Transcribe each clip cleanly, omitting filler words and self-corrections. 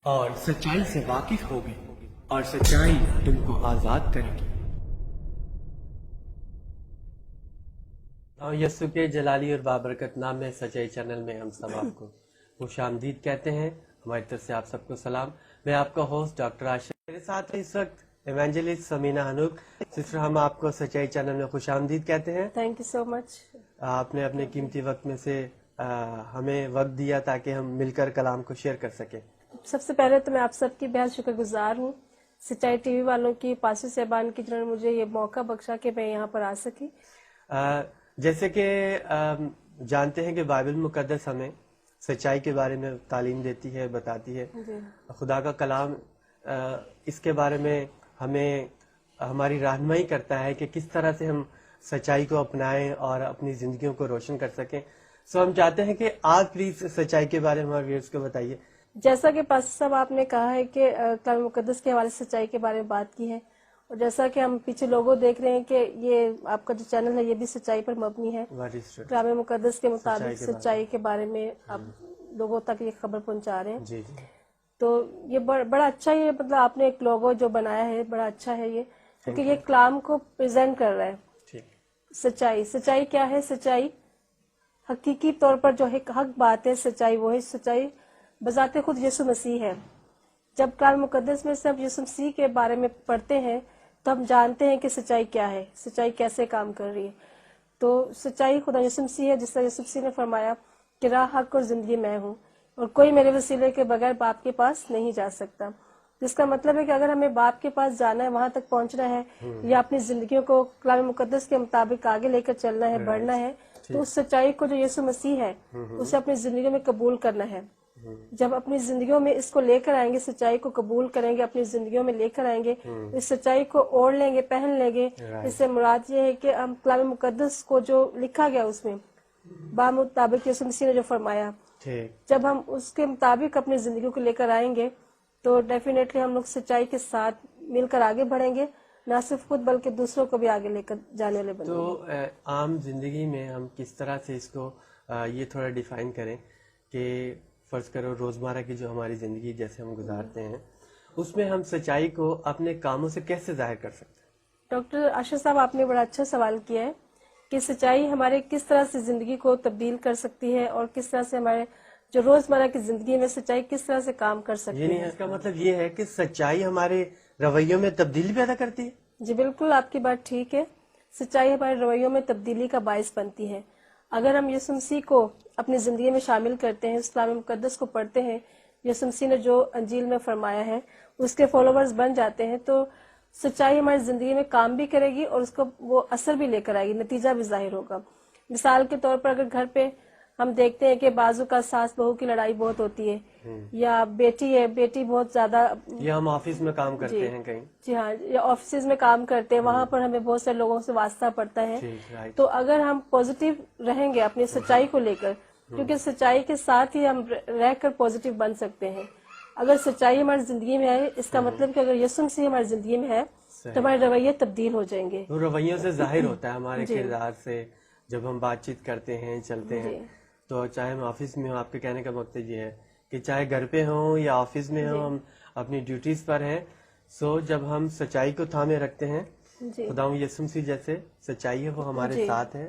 اور سچائی سے واقف ہوگے اور سچائی تم کو آزاد کرے گی۔ یسوع کے جلالی اور بابرکت نام میں سچائی چینل میں ہم سب آپ کو خوش آمدید کہتے ہیں۔ ہماری طرف سے آپ سب کو سلام۔ میں آپ کا ہوسٹ ڈاکٹر عاشق، میرے ساتھ اس وقت ایونجلسٹ سمینہ حنوک سسٹر، ہم آپ کو سچائی چینل میں خوش آمدید کہتے ہیں۔ تھینک یو سو مچ۔ آپ نے اپنے قیمتی وقت میں سے ہمیں وقت دیا تاکہ ہم مل کر کلام کو شیئر کر سکیں۔ سب سے پہلے تو میں آپ سب کی بہت شکر گزار ہوں، سچائی ٹی وی والوں کی، پاسٹر صاحبان کی، جنہوں نے مجھے یہ موقع بخشا کہ میں یہاں پر آ سکی۔ جیسے کہ جانتے ہیں کہ بائبل مقدس ہمیں سچائی کے بارے میں تعلیم دیتی ہے، بتاتی ہے۔ جی خدا کا کلام اس کے بارے میں ہمیں ہماری رہنمائی کرتا ہے کہ کس طرح سے ہم سچائی کو اپنائیں اور اپنی زندگیوں کو روشن کر سکیں۔ سو ہم چاہتے ہیں کہ آج پلیز سچائی کے بارے میں ہمارے ویئرز کو بتائیے۔ جیسا کہ پاسٹر صاحب آپ نے کہا ہے کہ کلام مقدس کے حوالے سے سچائی کے بارے میں بات کی ہے، اور جیسا کہ ہم پیچھے لوگوں دیکھ رہے ہیں کہ یہ آپ کا جو چینل ہے یہ بھی سچائی پر مبنی ہے۔ کلام مقدس کے مطابق سچائی کے بارے میں آپ لوگوں تک یہ خبر پہنچا رہے ہیں۔ جی جی، تو یہ بڑا اچھا، یہ مطلب آپ نے ایک لوگو جو بنایا ہے بڑا اچھا ہے یہ، کیونکہ یہ کلام کو پریزنٹ کر رہا ہے۔ ٹھیک۔ سچائی کیا ہے؟ سچائی حقیقی طور پر جو حق بات ہے، سچائی وہ ہے، سچائی بذات خود یسوع مسیح ہے۔ جب کلام مقدس میں سے ہم یسوع مسیح کے بارے میں پڑھتے ہیں تو ہم جانتے ہیں کہ سچائی کیا ہے، سچائی کیسے کام کر رہی ہے۔ تو سچائی خدا یسوع مسیح ہے، جس طرح یسوع مسیح نے فرمایا کہ راہ، حق اور زندگی میں ہوں، اور کوئی میرے وسیلے کے بغیر باپ کے پاس نہیں جا سکتا۔ جس کا مطلب ہے کہ اگر ہمیں باپ کے پاس جانا ہے، وہاں تک پہنچنا ہے، یا اپنی زندگیوں کو کلام مقدس کے مطابق آگے لے کر چلنا ہے، بڑھنا ہے، تو اس سچائی کو جو یسوع مسیح ہے اسے اپنی زندگیوں میں قبول کرنا ہے۔ جب اپنی زندگیوں میں اس کو لے کر آئیں گے، سچائی کو قبول کریں گے، اپنی زندگیوں میں لے کر آئیں گے، اس سچائی کو اوڑھ لیں گے، پہن لیں گے۔ اس سے مراد یہ ہے کہ ہم کلام مقدس کو جو لکھا گیا اس میں بامطابق یسوع مسیح نے جو فرمایا، جب ہم اس کے مطابق اپنی زندگیوں کو لے کر آئیں گے تو ڈیفینیٹلی ہم لوگ سچائی کے ساتھ مل کر آگے بڑھیں گے، نہ صرف خود بلکہ دوسروں کو بھی آگے لے کر جانے والے بنیں گے۔ تو عام زندگی میں ہم کس طرح سے اس کو یہ تھوڑا ڈیفائن کریں کہ فرض کرو روزمرہ کی جو ہماری زندگی جیسے ہم گزارتے ہیں اس میں ہم سچائی کو اپنے کاموں سے کیسے ظاہر کر سکتے ہیں؟ ڈاکٹر عاشق صاحب، آپ نے بڑا اچھا سوال کیا ہے کہ سچائی ہمارے کس طرح سے زندگی کو تبدیل کر سکتی ہے، اور کس طرح سے ہمارے جو روزمرہ کی زندگی میں سچائی کس طرح سے کام کر سکتی ہے۔ یعنی اس کا مطلب یہ ہے کہ سچائی ہمارے رویوں میں تبدیلی پیدا کرتی ہے؟ جی بالکل، آپ کی بات ٹھیک ہے، سچائی ہمارے رویوں میں تبدیلی کا باعث بنتی ہے۔ اگر ہم یسوع مسیح کو اپنی زندگی میں شامل کرتے ہیں، اس کلام مقدس کو پڑھتے ہیں، یسوع مسیح نے جو انجیل میں فرمایا ہے اس کے فالوورز بن جاتے ہیں، تو سچائی ہماری زندگی میں کام بھی کرے گی اور اس کو وہ اثر بھی لے کر آئے گی، نتیجہ بھی ظاہر ہوگا۔ مثال کے طور پر اگر گھر پہ ہم دیکھتے ہیں کہ بعضوں کا ساس بہو کی لڑائی بہت ہوتی ہے، یا بیٹی ہے، بیٹی بہت زیادہ، یا ہم آفس میں کام کرتے ہیں کہیں، جی ہاں، یا آفیسز میں کام کرتے ہیں، وہاں پر ہمیں بہت سے لوگوں سے واسطہ پڑتا ہے، تو اگر ہم پازیٹیو رہیں گے اپنی سچائی کو لے کر، کیونکہ سچائی کے ساتھ ہی ہم رہ کر پازیٹیو بن سکتے ہیں۔ اگر سچائی ہماری زندگی میں ہے، اس کا مطلب کہ اگر یسوع مسیح ہماری زندگی میں ہے تو ہمارے رویے تبدیل ہو جائیں گے۔ وہ رویوں سے ظاہر ہوتا ہے، ہمارے کردار سے جب ہم بات چیت کرتے ہیں، چلتے ہیں، تو چاہے ہم آفس میں ہوں، آپ کے کہنے کا مقصد یہ ہے کہ چاہے گھر پہ ہوں یا آفس میں ہوں، ہم اپنی ڈیوٹیز پر ہیں، سو جب ہم سچائی کو تھامے رکھتے ہیں، خدا یسوع مسیح جیسے سچائی ہے وہ ہمارے ساتھ ہے،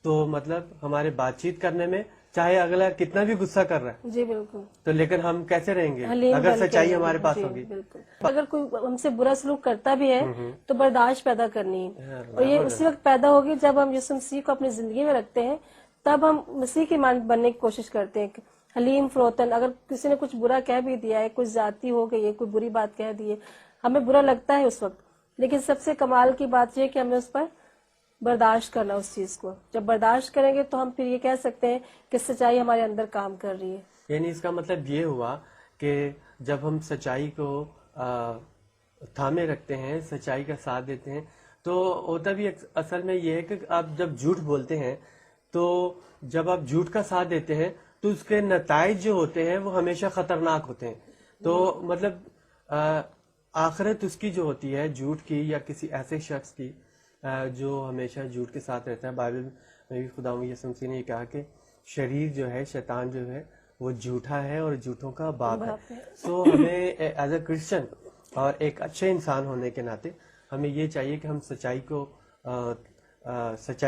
تو مطلب ہمارے بات چیت کرنے میں چاہے اگلا کتنا بھی غصہ کر رہا ہے، جی بالکل، تو لیکن ہم کیسے رہیں گے اگر سچائی ہمارے پاس ہوگی؟ بالکل، اگر کوئی ہم سے برا سلوک کرتا بھی ہے تو برداشت پیدا کرنی ہے، اور یہ اسی وقت پیدا ہوگی جب ہم یسوع مسیح کو اپنی زندگی میں رکھتے ہیں، تب ہم مسیح کی مانند بننے کی کوشش کرتے ہیں۔ حلیم فروتن، اگر کسی نے کچھ برا کہہ بھی دیا ہے، کچھ ذاتی ہو گئی ہے، کوئی بری بات کہہ دی ہے، ہمیں برا لگتا ہے اس وقت، لیکن سب سے کمال کی بات یہ ہے کہ ہمیں اس پر برداشت کرنا، اس چیز کو جب برداشت کریں گے تو ہم پھر یہ کہہ سکتے ہیں کہ سچائی ہمارے اندر کام کر رہی ہے۔ یعنی اس کا مطلب یہ ہوا کہ جب ہم سچائی کو تھامے رکھتے ہیں، سچائی کا ساتھ دیتے ہیں، تو ہوتا بھی اصل میں یہ ہے کہ آپ جب جھوٹ بولتے ہیں، تو جب آپ جھوٹ کا ساتھ دیتے ہیں تو اس کے نتائج جو ہوتے ہیں وہ ہمیشہ خطرناک ہوتے ہیں۔ تو مطلب آخرت اس کی جو ہوتی ہے جھوٹ کی، یا کسی ایسے شخص کی جو ہمیشہ جھوٹ کے ساتھ رہتا ہے، بائبل میں بھی خدا یسوع مسیح نے یہ کہا کہ شریر جو ہے، شیطان جو ہے، وہ جھوٹا ہے اور جھوٹوں کا باپ باپ ہے. ہے. سو ہمیں ایز اے کرسچن اور ایک اچھے انسان ہونے کے ناطے ہمیں یہ چاہیے کہ ہم سچائی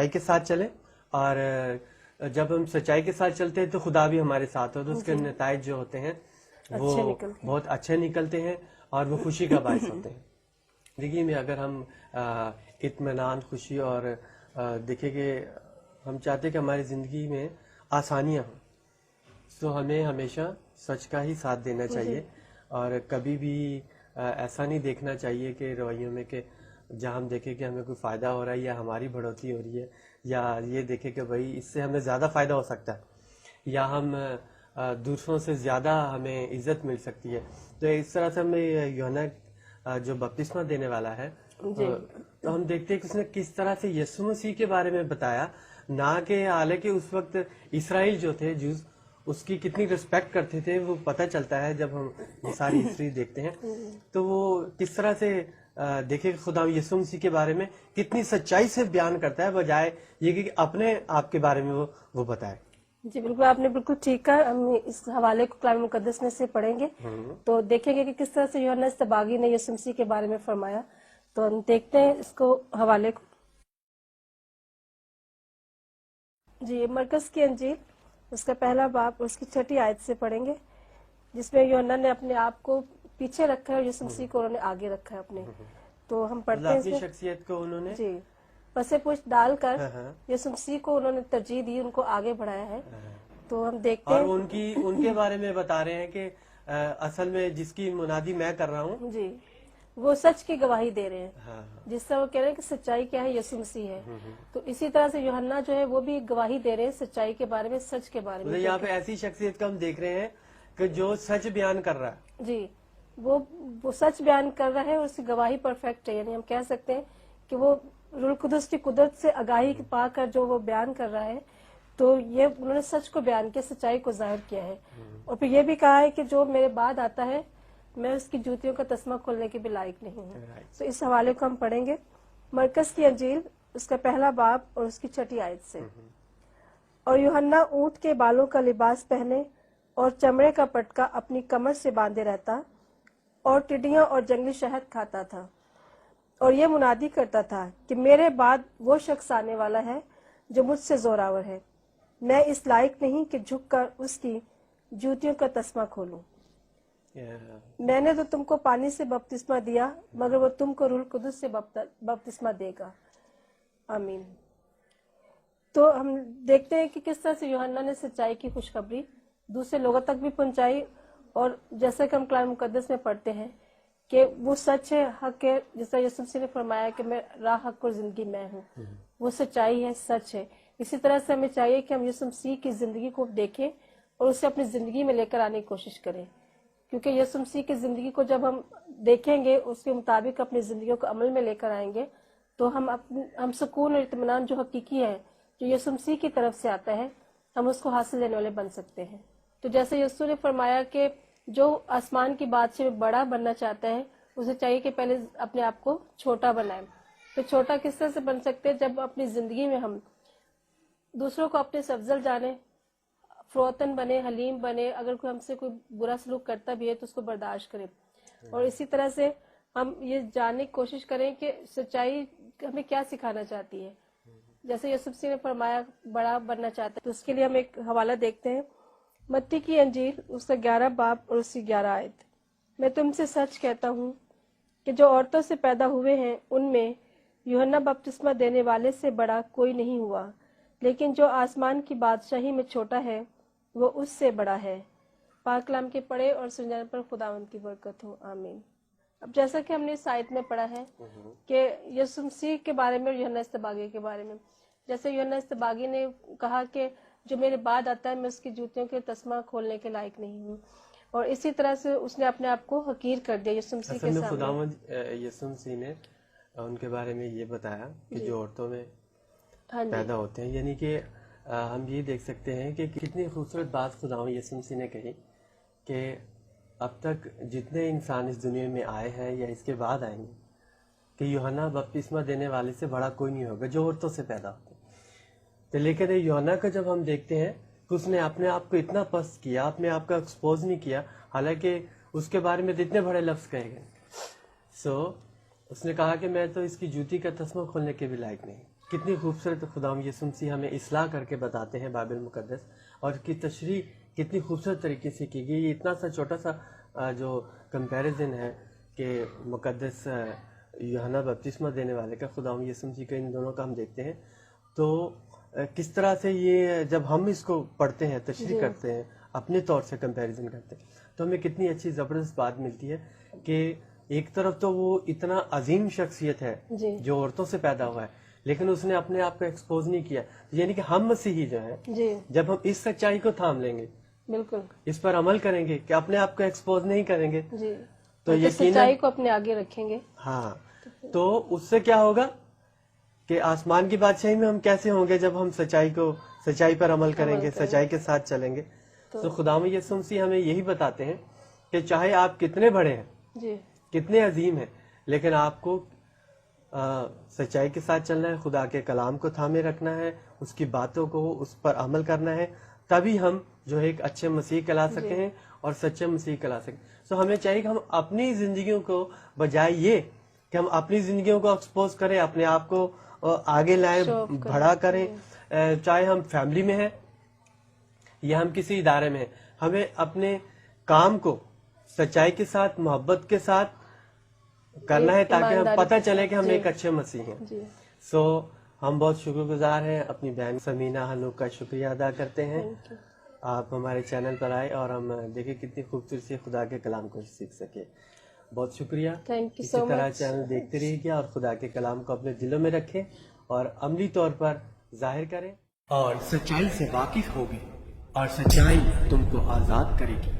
کے ساتھ چلیں، اور جب ہم سچائی کے ساتھ چلتے ہیں تو خدا بھی ہمارے ساتھ ہو، تو اس کے نتائج جو ہوتے ہیں وہ اچھے نکلتے ہیں. بہت اچھے نکلتے ہیں اور وہ خوشی کا باعث ہوتے ہیں. دیکھیے میں اگر ہم اطمینان، خوشی اور دیکھیں کہ ہم چاہتے ہیں کہ ہماری زندگی میں آسانیاں ہوں، تو ہمیں ہمیشہ سچ کا ہی ساتھ دینا چاہیے، اور کبھی بھی ایسا نہیں دیکھنا چاہیے کہ رویوں میں کہ جہاں ہم دیکھیں کہ ہمیں کوئی فائدہ ہو رہا ہے یا ہماری بڑھوتری ہو رہی ہے، یا یہ دیکھیں کہ بھائی اس سے ہمیں زیادہ فائدہ ہو سکتا ہے، یا ہم دوسروں سے زیادہ ہمیں عزت مل سکتی ہے. تو اس طرح سے ہمیں یوحنا جو بپتسمہ دینے والا ہے، تو ہم دیکھتے ہیں کہ اس نے کس طرح سے یسوع مسیح کے بارے میں بتایا، نہ کہ حالانکہ اس وقت اسرائیل جو تھے جوز اس کی کتنی رسپیکٹ کرتے تھے وہ پتہ چلتا ہے جب ہم یہ ساری ہسٹری دیکھتے ہیں. تو وہ کس طرح سے دیکھیں کہ خدا یسوع مسیح کے بارے میں کتنی سچائی سے بیان کرتا ہے، بجائے یہ کہ اپنے آپ کے بارے میں وہ بتائے. جی بالکل، آپ نے بالکل ٹھیک کہا. ہم اس حوالے کو کلام مقدس میں سے پڑھیں گے تو دیکھیں گے کہ کس طرح سے یوحنا اصطباغی نے یسوع مسیح کے بارے میں فرمایا. تو ہم دیکھتے ہیں اس کو حوالے کو. جی مرکز کی انجیل اس کا پہلا باب اس کی 6 آیت سے پڑھیں گے، جس میں یوحنا نے اپنے آپ کو پیچھے رکھا ہے اور یسوع مسیح کو انہوں نے آگے رکھا ہے اپنے. تو ہم پڑھتے ہیں اپنی شخصیت کو انہوں نے جی پسے پوچھ ڈال کر یسوع مسیح کو انہوں نے ترجیح دی، ان کو آگے بڑھایا ہے. تو ہم دیکھتے اور ہیں ان کے بارے میں بتا رہے ہیں کہ اصل میں جس کی منادی میں کر رہا ہوں جی وہ سچ کی گواہی دے رہے ہیں، ہاں جس سے وہ کہہ رہے ہیں کہ سچائی کیا ہے، یسوع مسیح ہے. تو اسی طرح سے یوحنا جو ہے وہ بھی گواہی دے رہے ہیں سچائی کے بارے میں، سچ کے بارے میں. یہاں پہ ایسی شخصیت کا ہم دیکھ رہے ہیں کہ جو سچ بیان کر رہا ہے. جی وہ سچ بیان کر رہا ہے اور اس کی گواہی پرفیکٹ ہے. یعنی ہم کہہ سکتے ہیں کہ وہ روح القدس کی قدرت سے آگاہی پا کر جو وہ بیان کر رہا ہے، تو یہ انہوں نے سچ کو بیان کیا، سچائی کو ظاہر کیا ہے. اور پھر یہ بھی کہا ہے کہ جو میرے بعد آتا ہے میں اس کی جوتیوں کا تسمہ کھولنے کے بھی لائق نہیں ہوں. تو اس حوالے کو ہم پڑھیں گے مرکز کی انجیل اس کا پہلا باب اور اس کی 6 آیت سے. اور یوحنا اونٹ کے بالوں کا لباس پہنے اور چمڑے کا پٹکا اپنی کمر سے باندھے رہتا اور ٹڈیاں اور جنگلی شہد کھاتا تھا، اور یہ منادی کرتا تھا کہ میرے بعد وہ شخص آنے والا ہے جو مجھ سے زوراور ہے، میں اس لائق نہیں کہ جھک کر اس کی جوتیوں کا تسمہ کھولوں. میں نے تو تم کو پانی سے بپتسمہ دیا، مگر وہ تم کو روح القدس سے بپتسمہ دے گا. آمین. تو ہم دیکھتے ہیں کہ کس طرح سے یوحنا نے سچائی کی خوشخبری دوسرے لوگوں تک بھی پہنچائی، اور جیسا کہ ہم کلام مقدس میں پڑھتے ہیں کہ وہ سچ ہے، حق ہے. جس طرح یسوع مسیح نے فرمایا کہ میں راہ، حق اور زندگی میں ہوں، وہ سچائی ہے، سچ ہے. اسی طرح سے ہمیں چاہیے کہ ہم یسوع مسیح کی زندگی کو دیکھیں اور اسے اپنی زندگی میں لے کر آنے کی کوشش کریں، کیونکہ یسوع مسیح کی زندگی کو جب ہم دیکھیں گے، اس کے مطابق اپنی زندگیوں کو عمل میں لے کر آئیں گے، تو ہم سکون اور اطمینان جو حقیقی ہے، جو یسوع مسیح کی طرف سے آتا ہے، ہم اس کو حاصل لینے والے بن سکتے ہیں. تو جیسے یسوع نے فرمایا کہ جو آسمان کی بادشاہ میں بڑا بننا چاہتا ہے، اسے چاہیے کہ پہلے اپنے آپ کو چھوٹا بنائے. تو چھوٹا کس طرح سے بن سکتے ہیں؟ جب اپنی زندگی میں ہم دوسروں کو اپنے سے افضل جانے، فروتن بنے، حلیم بنے، اگر کوئی ہم سے کوئی برا سلوک کرتا بھی ہے تو اس کو برداشت کریں. اور اسی طرح سے ہم یہ جاننے کی کوشش کریں کہ سچائی ہمیں کیا سکھانا چاہتی ہے. جیسے یسوع مسیح نے فرمایا بڑا بننا چاہتا ہے، تو اس کے لیے ہم ایک حوالہ دیکھتے ہیں متی کی انجیل اس کا 11 باب اور اس کی 11 آیت. میں تم سے سچ کہتا ہوں کہ جو عورتوں سے پیدا ہوئے ہیں ان میں یوحنا بپتسمہ دینے والے سے بڑا کوئی نہیں ہوا، لیکن جو آسمان کی بادشاہی میں چھوٹا ہے وہ اس سے بڑا ہے. پاک کلام کے پڑھے اور سن جانے پر خداوند کی برکت ہو. آمین. اب جیسا کہ ہم نے اس آیت میں پڑھا ہے کہ یسوع مسیح کے بارے میں اور یوحنا اصطباغی کے بارے میں، جیسے یوحنا اصطباغی نے کہا کہ جو میرے بعد آتا ہے میں اس کی جوتیوں کے تسمہ کھولنے کے لائق نہیں ہوں، اور اسی طرح سے اس نے اپنے آپ کو حقیر کر دیا یسوع مسیح کے سامنے. خداوند یسوع مسیح نے ان کے بارے میں یہ بتایا کہ جو عورتوں میں پیدا ہوتے ہیں، یعنی کہ ہم یہ دیکھ سکتے ہیں کہ کتنی خوبصورت بات خداوند یسوع مسیح نے کہی کہ اب تک جتنے انسان اس دنیا میں آئے ہیں یا اس کے بعد آئیں گے، کہ یوحنا بپتسمہ دینے والے سے بڑا کوئی نہیں ہوگا جو عورتوں سے پیدا ہوتے ہیں. تو لیکن یوحنا کا جب ہم دیکھتے ہیں کہ اس نے اپنے آپ کو اتنا پست کیا, اپنے آپ کو ایکسپوز نہیں کیا, حالانکہ اس کے بارے میں تو اتنے بڑے لفظ کہے گئے. اس نے کہا کہ میں تو اس کی جوتی کا تسمہ کھولنے کے بھی لائق نہیں. کتنی خوبصورت خداوند یسوع مسیح ہمیں اصلاح کر کے بتاتے ہیں بائبل مقدس, اور اس کی تشریح کتنی خوبصورت طریقے سے کی گئی. یہ اتنا سا چھوٹا سا جو کمپیریزن ہے کہ مقدس یوحنا بپتسمہ دینے والے کا خداوند یسوع مسیح کا, ان دونوں کا ہم دیکھتے ہیں, تو کس طرح سے یہ جب ہم اس کو پڑھتے ہیں, تشریح کرتے ہیں, اپنے طور سے کمپیریزن کرتے ہیں, تو ہمیں کتنی اچھی زبردست بات ملتی ہے کہ ایک طرف تو وہ اتنا عظیم شخصیت ہے جو عورتوں سے پیدا ہوا ہے, لیکن اس نے اپنے آپ کو ایکسپوز نہیں کیا. یعنی کہ ہم مسیحی جو ہیں, جب ہم اس سچائی کو تھام لیں گے, بالکل اس پر عمل کریں گے کہ اپنے آپ کو ایکسپوز نہیں کریں گے, تو سچائی کو اپنے آگے رکھیں گے, ہاں, تو اس سے کیا ہوگا کہ آسمان کی بادشاہی میں ہم کیسے ہوں گے جب ہم سچائی پر عمل کریں گے, سچائی کے ساتھ چلیں گے. تو خداوند یسوع مسیح ہمیں یہی بتاتے ہیں کہ چاہے آپ کتنے بڑے ہیں, کتنے عظیم ہیں, لیکن آپ کو سچائی کے ساتھ چلنا ہے, خدا کے کلام کو تھامے رکھنا ہے, اس کی باتوں کو اس پر عمل کرنا ہے, تبھی ہم جو ہے ایک اچھے مسیح کہلا سکتے ہیں اور سچے مسیح کہلا سکیں. تو ہمیں چاہیے کہ ہم اپنی زندگیوں کو بجائے یہ کہ ہم اپنی زندگیوں کو ایکسپوز کریں, اپنے آپ کو آگے لائیں, بڑا کریں, چاہے ہم فیملی میں ہیں یا ہم کسی ادارے میں ہیں, ہمیں اپنے کام کو سچائی کے ساتھ, محبت کے ساتھ کرنا ہے تاکہ ہم پتہ چلے کہ ہم ایک اچھے مسیح ہیں. ہم بہت شکر گزار ہیں, اپنی بہن سمینہ ہنوک کا شکریہ ادا کرتے ہیں. آپ ہمارے چینل پر آئے اور ہم دیکھیں کتنی خوبصورتی سے خدا کے کلام کو سیکھ سکے. بہت شکریہ. اسی طرح چینل دیکھتے رہیے اور خدا کے کلام کو اپنے دلوں میں رکھیں اور عملی طور پر ظاہر کریں, اور سچائی سے واقف ہوگی اور سچائی تم کو آزاد کرے گی.